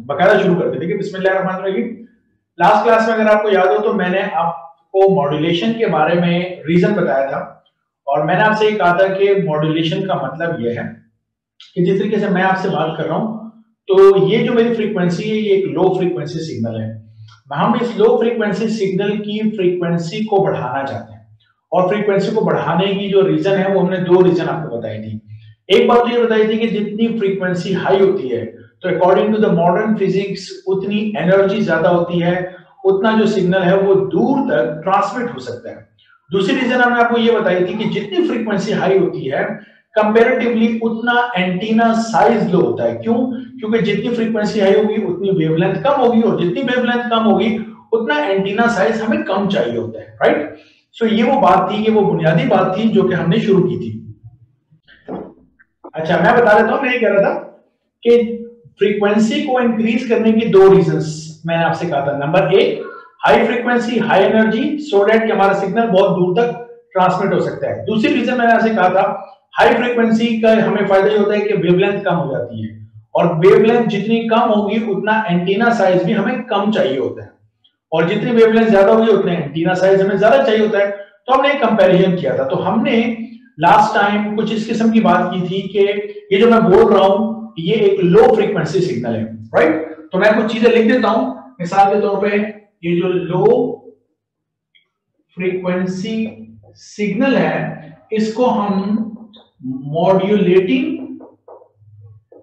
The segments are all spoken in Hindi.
बकायदा शुरू करते हैं। देखिए बिस्मिल्लाहिर्रहमानिर्रहीम। लास्ट क्लास में अगर आपको याद हो तो मैंने आपको मॉड्यूलेशन के बारे में रीजन बताया था और मैंने आपसे ये कहा था कि मॉड्यूलेशन का मतलब यह है कि जिस तरीके से मैं आपसे बात कर रहा हूं तो ये जो मेरी फ्रीक्वेंसी है ये एक लो फ्रीक्वेंसी सिग्नल है। हम इस लो फ्रीक्वेंसी सिग्नल की फ्रीक्वेंसी को बढ़ाना चाहते हैं और फ्रीक्वेंसी को बढ़ाने की जो रीजन है वो हमने दो रीजन आपको बताई थी। एक बात तो ये बताई थी कि जितनी फ्रीक्वेंसी हाई होती है तो according to the modern physics उतनी एनर्जी ज्यादा होती है, उतना जो सिग्नल है वो दूर तक ट्रांसमिट हो सकता है। दूसरी रीजन हमने आपको ये बताई थी कि जितनी फ्रीक्वेंसी हाई होती है कंपैरेटिवली उतना एंटीना साइज लो होता है। क्यों? क्योंकि जितनी फ्रीक्वेंसी हाई होगी उतनी वेवलेंथ कम होगी और जितनी वेवलेंथ कम होगी उतना एंटीना साइज हमें कम चाहिए होता है, राइट? सो ये वो बात थी, ये वो बुनियादी बात थी जो कि हमने शुरू की थी। अच्छा, मैं बता देता हूं, मैं ये कह रहा था कि फ्रीक्वेंसी को इंक्रीज करने की दो रीजंस मैंने आपसे कहा था। नंबर एक, high frequency high energy so that कि हमारा सिग्नल बहुत दूर तक ट्रांसमिट हो सकता है। दूसरी रीजन मैंने आपसे कहा था हाई फ्रीक्वेंसी का हमें फायदा ये होता है कि वेवलेंथ कम हो जाती है और वेवलेंथ जितनी कम होगी उतना एंटीना साइज भी हमें कम चाहिए होता है और जितनी वेवलेंथ ज्यादा होगी उतने एंटीना साइज हमें ज्यादा चाहिए होता है। तो हमने एक कंपैरिजन किया था। तो हमने लास्ट टाइम कुछ इस किस्म की बात की थी कि ये जो मैं बोल रहा हूं ये एक लो फ्रीक्वेंसी सिग्नल है, राइट? तो मैं कुछ चीजें लिख देता हूं मिसाल के तौर पे। ये जो लो फ्रीक्वेंसी सिग्नल है इसको हम मॉड्यूलेटिंग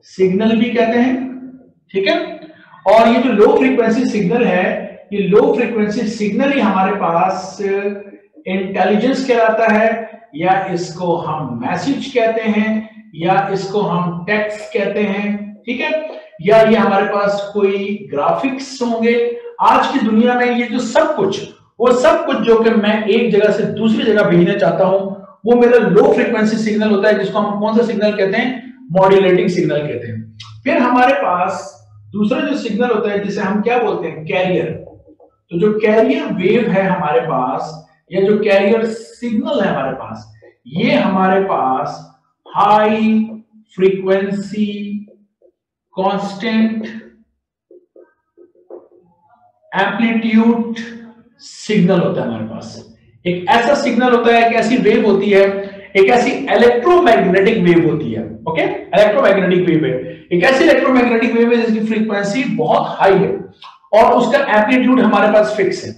सिग्नल भी कहते हैं, ठीक है? और ये जो लो फ्रीक्वेंसी सिग्नल है ये लो फ्रीक्वेंसी सिग्नल ही हमारे पास इंटेलिजेंस कहलाता है, या इसको हम मैसेज कहते हैं, या इसको हम टेक्स्ट कहते हैं, ठीक है? या ये हमारे पास कोई ग्राफिक्स होंगे। आज की दुनिया में ये जो सब कुछ वो सब कुछ जो कि मैं एक जगह से दूसरी जगह भेजना चाहता हूं वो मेरा लो फ्रीक्वेंसी सिग्नल होता है, जिसको हम कौन सा सिग्नल कहते हैं? मॉड्यूलेटिंग सिग्नल कहते हैं। फिर हमारे पास दूसरा जो सिग्नल होता है जिसे हम क्या बोलते हैं? कैरियर। तो जो कैरियर वेव है हमारे पास या जो कैरियर सिग्नल है हमारे पास, ये हमारे पास high frequency constant amplitude signal होता है हमारे पास। एक ऐसा सिग्नल होता है, एक ऐसी वेव होती है, एक ऐसी इलेक्ट्रोमैग्नेटिक वेव होती है। ओके, इलेक्ट्रोमैग्नेटिक वेव है, एक ऐसी इलेक्ट्रोमैग्नेटिक वेव है जिसकी फ्रीक्वेंसी बहुत हाई है और उसका एम्पलीट्यूड हमारे पास फिक्स है।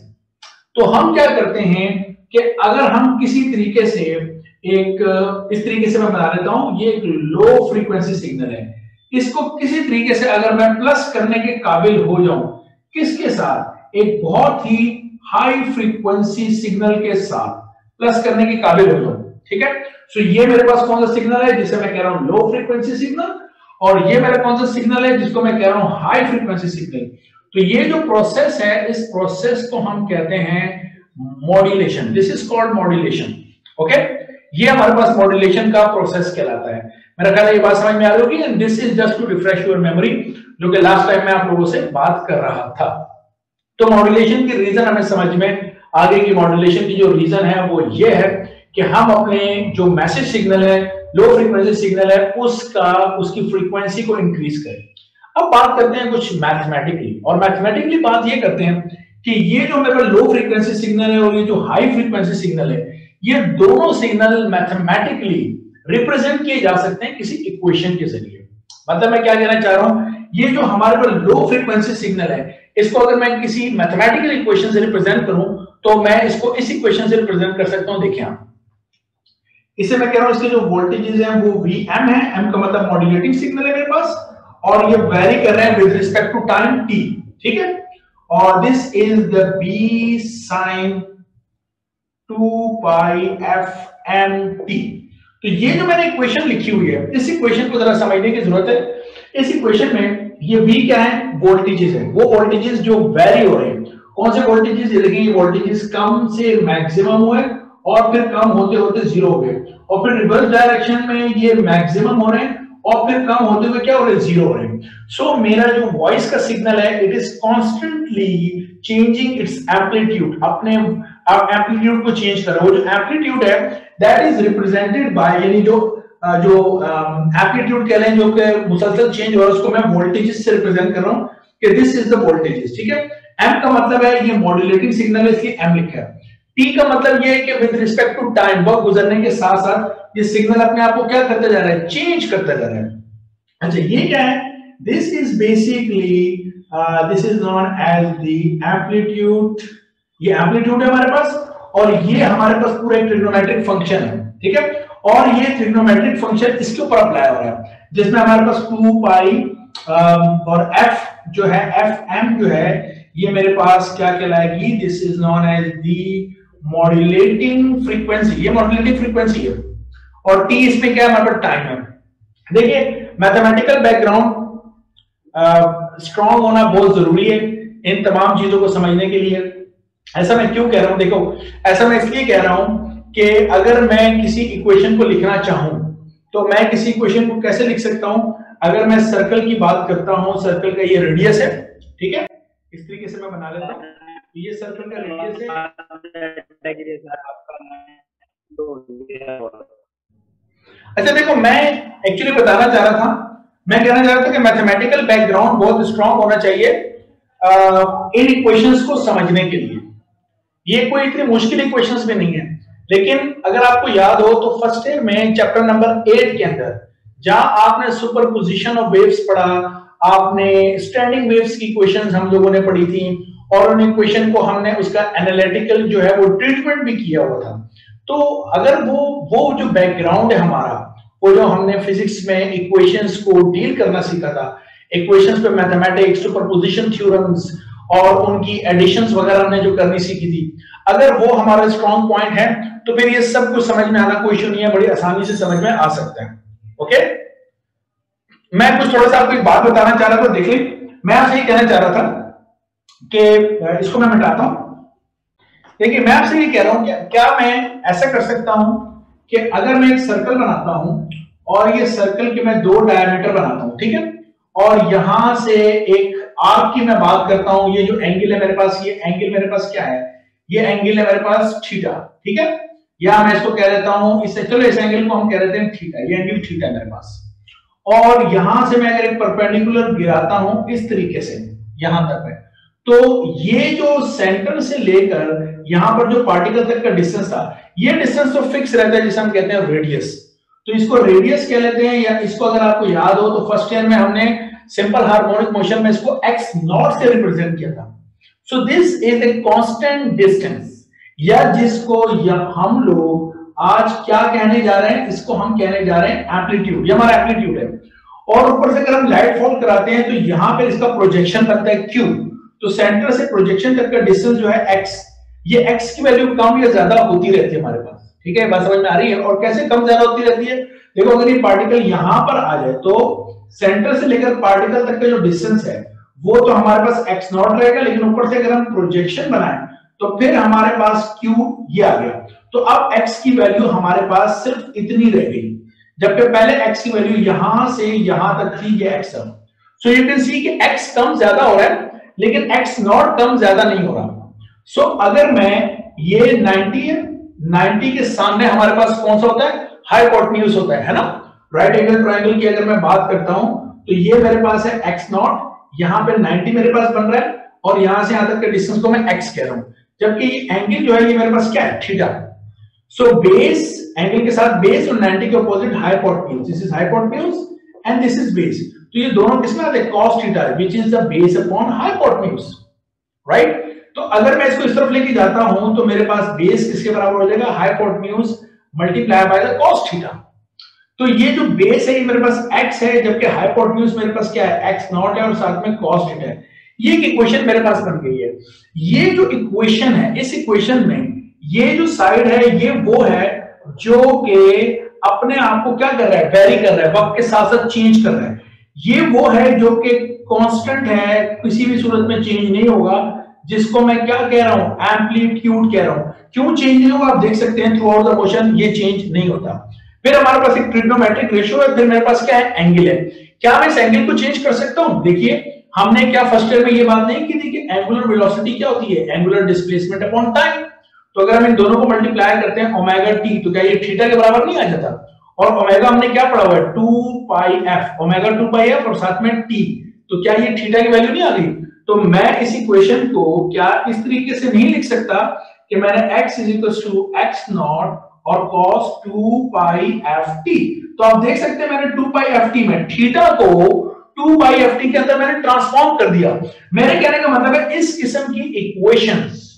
तो हम क्या करते हैं कि अगर हम किसी तरीके से एक इस तरीके से मैं बना लेता हूं, ये एक लो फ्रीक्वेंसी सिग्नल है, इसको किसी तरीके से अगर मैं प्लस करने के काबिल हो जाऊं, किसके साथ? एक बहुत ही हाई फ्रीक्वेंसी सिग्नल के साथ प्लस करने के काबिल हो जाऊं, ठीक है? सो ये मेरे पास कौन सा सिग्नल है जिसे मैं कह रहा हूं लो फ्रीक्वेंसी सिग्नल, और ये मेरा कौन सा सिग्नल है जिसको मैं कह रहा हूं हाई फ्रीक्वेंसी सिग्नल। तो ये जो प्रोसेस है इस प्रोसेस को हम कहते हैं modulation. This is called modulation. Okay, ये हमारे पास मॉड्यूलेशन का प्रोसेस कहलाता है। मेरा ख्याल है ये बात समझ में आ रही होगी। And this is just to refresh your memory, जो कि लास्ट टाइम मैं आप लोगों से बात कर रहा था। तो मॉड्यूलेशन की रीजन हमें समझ में आगे की मॉड्यूलेशन की जो रीजन है वो ये है कि हम अपने जो मैसेज सिग्नल है, लो फ्रीक्वेंसी सिग्नल है, उसकी फ्रीक्वेंसी को इंक्रीज करें। अब बात करते हैं कुछ मैथमेटिकली, और मैथमेटिकली बात ये करते हैं कि ये जो मेरा लो फ्रीक्वेंसी सिग्नल है और ये जो हाई फ्रीक्वेंसी सिग्नल है, ये दोनों सिग्नल मैथमेटिकली रिप्रेजेंट किए जा सकते हैं किसी इक्वेशन के जरिए। मतलब मैं क्या कहना चाह रहा हूं, ये जो हमारे पास लो फ्रीक्वेंसी सिग्नल है इसको अगर मैं किसी मैथमेटिकल इक्वेशन से रिप्रेजेंट करूं तो मैं इसको इस इक्वेशन से रिप्रेजेंट कर सकता हूं। देखिए आप, इसे मैं कह रहा हूं इसके जो वोल्टेजेस हैं वो Vm है, m का मतलब मॉड्यूलेटिंग सिग्नल है मेरे पास, और ये वेरी कर रहे हैं with respect to time t, ठीक है? और this is the b sin 2 pi f m t। तो ये जो मैंने इक्वेशन लिखी हुई है, इस इक्वेशन को जरा समझने की जरूरत है। इस इक्वेशन में ये v क्या है? वोल्टेजेस है, वो वोल्टेजेस जो वेरी हो रहे हैं। कौन से वोल्टेजेस? ये देखिए, ये वोल्टेजेस कम से मैक्सिमम हुए और फिर कम होते होते जीरो हो गए, और फिर रिवर्स डायरेक्शन में ये मैक्सिमम हो रहे हैं और फिर कम होते हुए क्या हो रहे हैं? जीरो हो रहे हैं। सो मेरा जो वॉइस का सिग्नल है it is constantly changing it's amplitude, अपने एम्पलीट्यूड को चेंज कर रहा है। वो जो एम्पलीट्यूड है दैट इज रिप्रेजेंटेड बाय, यानी जो एम्पलीट्यूड कह रहे हैं जो कि मुसलसल चेंज हो रहा है, उसको मैं वोल्टेजेस से रिप्रेजेंट कर रहा हूं। कि दिस इज द वोल्टेज, ठीक है। एम का मतलब है ये मॉड्यूलेटिंग सिग्नल है, इसलिए एम लिखा है। टी का मतलब ये है कि विद रिस्पेक्ट टू टाइम, वक्त गुजरने के साथ साथ ये सिग्नल अपने आप को क्या करता जा रहा है, चेंज करता जा रहा है। अच्छा ये क्या है, this is basically this is known as the amplitude. ये एम्पलीट्यूड है हमारे पास, और ये हमारे पास पूरा एक ट्रिग्नोमेट्रिक फंक्शन है, ठीक है। और ये ट्रिग्नोमेट्रिक फंक्शन इसके ऊपर अप्लाई हो रहा है, जिसमें हमारे पास 2 पाई और एफ जो है, एफ एम जो है, ये मेरे पास क्या कहलाएगी, this is known as the modulating frequency. ये मॉड्यूलेटिंग फ्रीक्वेंसी है, और टी इसमें क्या है, हमारे पास टाइम है। देखिए मैथमेटिकल बैकग्राउंड स्ट्रांग होना बहुत जरूरी है इन तमाम चीजों को समझने के लिए। ऐसा मैं क्यों कह रहा हूं, देखो ऐसा मैं इसलिए कह रहा हूं कि अगर मैं किसी इक्वेशन को लिखना चाहूं तो मैं किसी इक्वेशन को कैसे लिख सकता हूं। अगर मैं सर्कल की बात करता हूं, सर्कल का ये रेडियस है, ठीक है, इस तरीके से मैं बना लेता हूं, ये सर्कल का रेडियस है। अच्छा देखो, मैं एक्चुअली बताना चाह रहा था, मैं कहना चाह रहा था कि मैथमेटिकल बैकग्राउंड बहुत स्ट्रांग होना चाहिए इन इक्वेशंस को समझने के लिए। ये कोई इतनी मुश्किल इक्वेशंस भी नहीं है, लेकिन अगर आपको याद हो तो फर्स्ट ईयर में चैप्टर नंबर 8 के अंदर जहां आपने सुपरपोजिशन ऑफ वेव्स पढ़ा, आपने स्टैंडिंग वेव्स की इक्वेशंस हम लोगों ने पढ़ी थी, और उन इक्वेशन को हमने उसका एनालिटिकल जो है वो ट्रीटमेंट भी किया हुआ था। तो अगर वो जो बैकग्राउंड है हमारा, वो जो हमने फिजिक्स में इक्वेशंस को डील करना सीखा था, इक्वेशंस पे मैथमेटिक्स, सुपरपोजिशन थ्योरम्स और उनकी एडिशंस वगैरह हमने जो करनी सीखी थी, अगर वो हमारा स्ट्रॉन्ग पॉइंट है तो फिर ये सब कुछ समझ में आना कोई इशू नहीं है, बड़ी आसानी से समझ में आ सकता है। ओके, मैं कुछ थोड़ा सा आपको एक बात बताना चाह रहा था। देखिए मैं आपसे ये कहना चाह रहा था कि इसको मैं मिटाता हूं। देखिए मैं आपसे ये कह रहा हूं कि क्या मैं ऐसा कर सकता हूं कि अगर मैं एक सर्कल बनाता हूं और ये सर्कल के मैं 2 डायमीटर बनाता हूं, ठीक है, और यहां से एक आर्क की मैं बात करता हूं, ये जो एंगल है मेरे पास, ये एंगल मेरे पास क्या है, ये एंगल है मेरे पास थीटा, ठीक है, या मैं इसको कह देता हूं इससे, चलो इस एंगल को हम कह देते हैं थीटा, ये एंगल थीटा है मेरे पास। और यहां से मैं अगर एक परपेंडिकुलर गिराता हूं इस तरीके से यहां तक है, तो ये जो सेंटर से लेकर यहां पर जो पार्टिकल तक का डिस्टेंस था, ये डिस्टेंस तो फिक्स रहता है, जिसे हम कहते हैं रेडियस। तो इसको रेडियस कह लेते हैं, या इसको अगर आपको याद हो तो फर्स्ट ईयर में हमने सिंपल हार्मोनिक मोशन में इसको x नॉट से रिप्रेजेंट किया था। So this is a constant distance, या जिसको हम लोग आज क्या कहने जा रहे हैं, इसको हम कहने जा रहे हैं एम्पलीट्यूड। ये हमारा एम्पलीट्यूड है, और ऊपर से अगर हम लाइट फॉल कराते हैं तो यहां पर इसका प्रोजेक्शन बनता है q, तो सेंटर से प्रोजेक्शन तक का डिस्टेंस जो है x, ये x की वैल्यू कम या ज्यादा होती रहती है हमारे पास, ठीक है, बात समझ में आ रही है। और कैसे कम ज्यादा होती रहती है, देखो अगर ये पार्टिकल यहां पर आ जाए तो सेंटर से लेकर पार्टिकल तक का जो डिस्टेंस है वो तो हमारे पास x नॉट रहेगा, लेकिन ऊपर से अगर हम प्रोजेक्शन बनाएं तो फिर हमारे पास q ये आ गया। तो अब x की वैल्यू हमारे पास सिर्फ इतनी रह गई, जबकि पहले x की वैल्यू यहां से यहां तक थी, ये x है। सो यू कैन सी कि x कम ज्यादा हो रहा है, लेकिन x नॉट कम ज्यादा नहीं हो रहा। सो अगर मैं ये 90 के सामने हमारे पास कौन सा होता है, हाइपोटेन्यूज होता है ना। राइट एंगल ट्रायंगल की अगर मैं बात करता हूं तो ये मेरे पास है x नॉट, यहां पे 90 मेरे पास बन रहा है, और यहां से यहां तक के डिस्टेंस को मैं x कह रहा हूं, जबकि ये एंगल जो है ये मेरे पास क्या है, थीटा। सो बेस एंगल के साथ बेस और 90 के opposite hypotenuse, this is hypotenuse and this is base. तो ये दोनों किसमें आते हैं, cos theta, which is the base upon hypotenuse, right. तो अगर मैं इसको इस तरफ लेके जाता हूं तो मेरे पास बेस किसके बराबर हो जाएगा, hypotenuse multiply by the cos theta. तो ये जो बेस है ये मेरे पास x है, जबकि हाइपोटेन्यूज मेरे पास क्या है, x नॉट है, और साथ में cos थीटा है। ये एक इक्वेशन मेरे पास बन गई है। ये जो इक्वेशन है, इस इक्वेशन में ये जो साइड है ये वो है जो कि अपने आप को क्या कर रहा है, वेरी कर रहा है, वक्त के साथ साथ चेंज कर रहा है। ये वो है जो कि कांस्टेंट है, किसी भी सूरत में चेंज नहीं होगा, जिसको मैं क्या कह रहा हूं, एम्पलीट्यूड कह रहा हूं। क्यों चेंज नहीं होगा, आप देख सकते हैं थ्रू आउट द मोशन ये चेंज नहीं होता। फिर हमारे पास एक ट्रिग्नोमेट्रिक रेशियो है, फिर मेरे पास क्या है, एंगल है। क्या मैं इस एंगल को चेंज कर सकता हूं, देखिए हमने क्या फर्स्ट ईयर में ये बात नहीं की थी कि एंगुलर वेलोसिटी क्या होती है, एंगुलर डिस्प्लेसमेंट अपॉन टाइम। तो अगर हम इन दोनों को मल्टीप्लाई करते हैं ओमेगा टी, तो क्या ये थीटा के बराबर नहीं आ जाता। और ओमेगा हमने क्या पढ़ा हुआ है, 2 पाई एफ, ओमेगा 2 पाई एफ और साथ में टी, तो क्या ये थीटा की वैल्यू नहीं आ गई? तो मैं इस इक्वेशन को क्या इस तरीके से नहीं लिख सकता कि मैंने x x नॉट और cos 2 पाई ft। तो आप देख सकते हैं मैंने 2 पाई ft में थीटा को 2 पाई ft के अंदर मैंने ट्रांसफॉर्म कर दिया। मेरे कहने का मतलब है इस किस्म की इक्वेशंस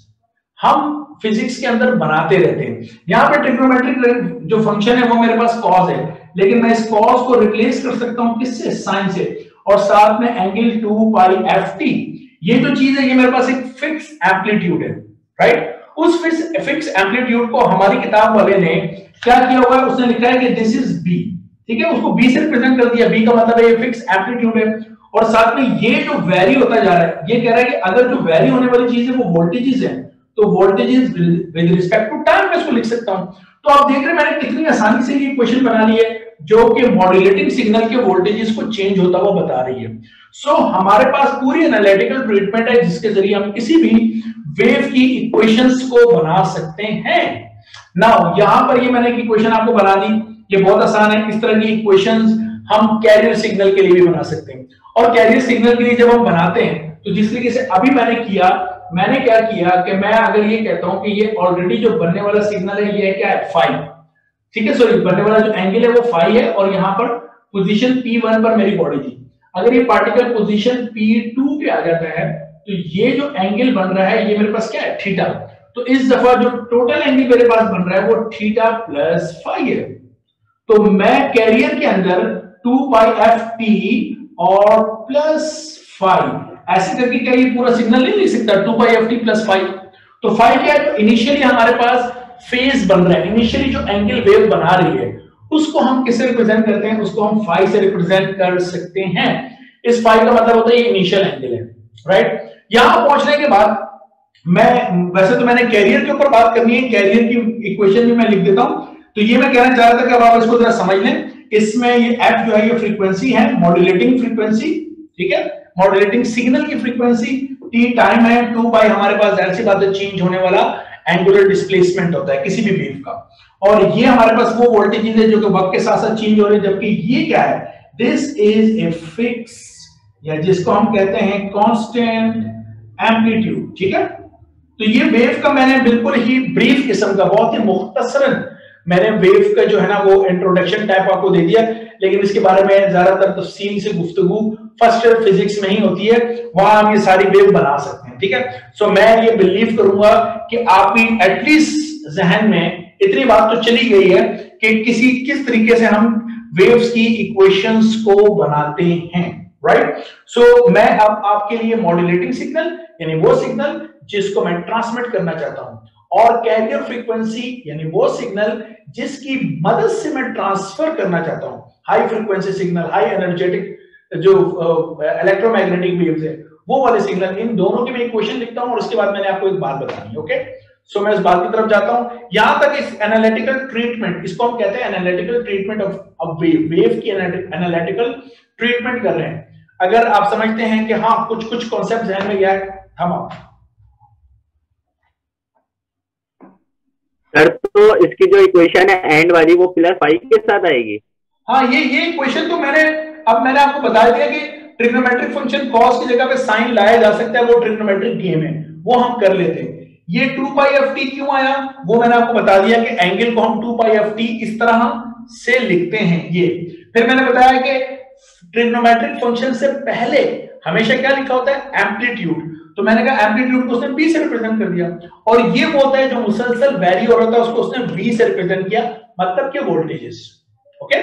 हम फिजिक्स के अंदर बनाते रहते हैं। यहां पे ट्रिग्नोमेट्रिक जो फंक्शन है वो मेरे पास cos है, लेकिन मैं इस cos को रिप्लेस कर सकता हूं किससे? साइन से, और साथ में एंगल 2 पाई ft। ये जो चीज है ये मेरे पास एक फिक्स एम्पलीट्यूड है, राइट? उस फिक्स एम्पलीट्यूड को हमारी किताब वाले ने क्या किया हुआ है, उसने लिखा है कि दिस इज b, ठीक है, उसको b से रिप्रेजेंट कर दिया। b का मतलब है ये फिक्स एम्पलीट्यूड है, और साथ में ये जो वेरी होता जा रहा है, ये कह रहा है कि अगर जो वेरी होने वाली चीज है वो वोल्टेजेस है, तो voltages with respect to time मैं इसको लिख सकता हूं। तो आप देख रहे हैं मैंने कितनी आसानी से ये इक्वेशन बना ली है जो कि मॉड्यूलेटिंग सिग्नल के वोल्टेजेस को चेंज होता हुआ बता रही है। सो हमारे पास पूरी एनालिटिकल ट्रीटमेंट है जिसके जरिए हम किसी भी वेव की इक्वेशंस को बना सकते हैं। नाउ यहां पर ये मैंने एक इक्वेशन आपको बना दी, ये बहुत आसान है। इस तरह की इक्वेशंस हम कैरियर सिग्नल के लिए भी बना सकते हैं, और कैरियर सिग्नल के लिए जब हम बनाते हैं तो जिस तरीके से अभी मैंने क्या किया कि मैं अगर ये कहता हूं कि ये ऑलरेडी जो बनने वाला सिग्नल है ये क्या है? फाई, ठीक है, सॉरी, बनने वाला जो एंगल है वो फाई है, और यहां पर पोजीशन P1 पर मेरी बॉडी थी। अगर ये पार्टिकल पोजीशन P2 पे आ जाता है तो ये जो एंगल बन रहा है ये मेरे पास क्या है? थीटा। तो इस दफा जो टोटल एंगल मेरे पास बन रहा है वो थीटा प्लस फाई है। तो मैं कैरियर के अंदर 2 पाई ft और प्लस फाई ऐसे करके क्या ये पूरा सिग्नल नहीं लिख सकता? 2 पाई ft प्लस फाई। तो फाई क्या है? इनिशियली हमारे पास फेज बन रहा है, इनिशियली जो एंगल वेव बना रही है उसको हम किससे रिप्रेजेंट करते हैं? उसको हम फाई से रिप्रेजेंट कर सकते हैं। इस फाई का मतलब होता है ये इनिशियल एंगल है, राइट? यहां पहुंचने के बाद वैसे तो मैंने कैरियर के ऊपर बात करनी है, कैरियर की इक्वेशन भी मैं लिख देता हूं। तो ये मैं कहना चाह रहा था कि अब आप इसको जरा समझ लें। इसमें ये एफ जो है ये फ्रीक्वेंसी है, मॉड्यूलेटिंग फ्रीक्वेंसी, ठीक है, मॉड्यूलेटिंग सिग्नल की फ्रीक्वेंसी, टी टाइम है, 2 पाई हमारे पास जाहिर सी बात है चेंज होने वाला एंगुलर डिस्प्लेसमेंट होता है किसी भी वेव का, और ये हमारे पास वो वोल्टेज है जो कि वक्त के साथ साथ चेंज हो रहे हैं। जबकि ये क्या है? दिस इज ए फिक्स, या जिसको हम कहते हैं कांस्टेंट एम्पलीट्यूड, ठीक है। तो ये वेव का मैंने बिल्कुल ही ब्रीफ किस्म का, बहुत ही मुख्तसरन मैंने वेव का जो है ना वो इंट्रोडक्शन टाइप आपको दे दिया, लेकिन इसके बारे में ज्यादातर तफसील से गुफ्तगू फर्स्ट ईयर फिजिक्स में ही होती है, वहां हम ये सारी वेव बना सकते हैं, ठीक है। सो मैं ये बिलीव करूंगा कि आपकी एटलीस्ट जहन में इतनी बात तो चली गई है कि किस तरीके से हम वेव्स की इक्वेशंस को बनाते हैं, राइट। सो मैं अब आपके लिए मॉड्यूलेटिंग सिग्नल यानी वो सिग्नल जिसको मैं ट्रांसमिट करना चाहता हूं, और कैरियर फ्रीक्वेंसी यानी वो सिग्नल जिसकी मदद से मैं ट्रांसफर करना चाहता हूं high frequency signal, high energetic जो इलेक्ट्रोमैग्नेटिक वेव्स है वो वाले सिग्नल, इन दोनों की मैं इक्वेशन लिखता हूं और उसके बाद मैंने आपको एक बात बतानी है, ओके। सो मैं इस बात की तरफ जाता हूं। यहां तक इस एनालिटिकल ट्रीटमेंट, इसको हम कहते हैं एनालिटिकल ट्रीटमेंट ऑफ वेव की एनालिटिकल ट्रीटमेंट कर रहे हैं। अगर आप समझते हैं कि हाँ कुछ कॉन्सेप्ट ध्यान में गया है, हम सर तो इसकी जो इक्वेशन है एंड वाली वो प्लस फाई के साथ आएगी। हाँ, ये इक्वेशन तो मैंने आपको बता दिया कि ट्रिग्नोमेट्रिक फंक्शन cos की जगह पे साइन लाया जा सकता है, वो ट्रिग्नोमेट्रिक गेम है, वो हम कर लेते हैं। ये 2 पाई ft क्यों आया वो मैंने आपको बता दिया कि एंगल को हम 2 पाई ft इस तरह से लिखते हैं ये। फिर मैंने बताया कि ट्रिग्नोमेट्रिक फंक्शन से पहले हमेशा क्या लिखा होता है? एम्पलीट्यूड। तो मैंने कहा एम्पलीट्यूड को उसने b से रिप्रेजेंट कर दिया, और ये वो होता है जो मुसलसल वैरी हो रहा था उसको उसने v से रिप्रेजेंट किया, मतलब कि वोल्टेजेस, ओके।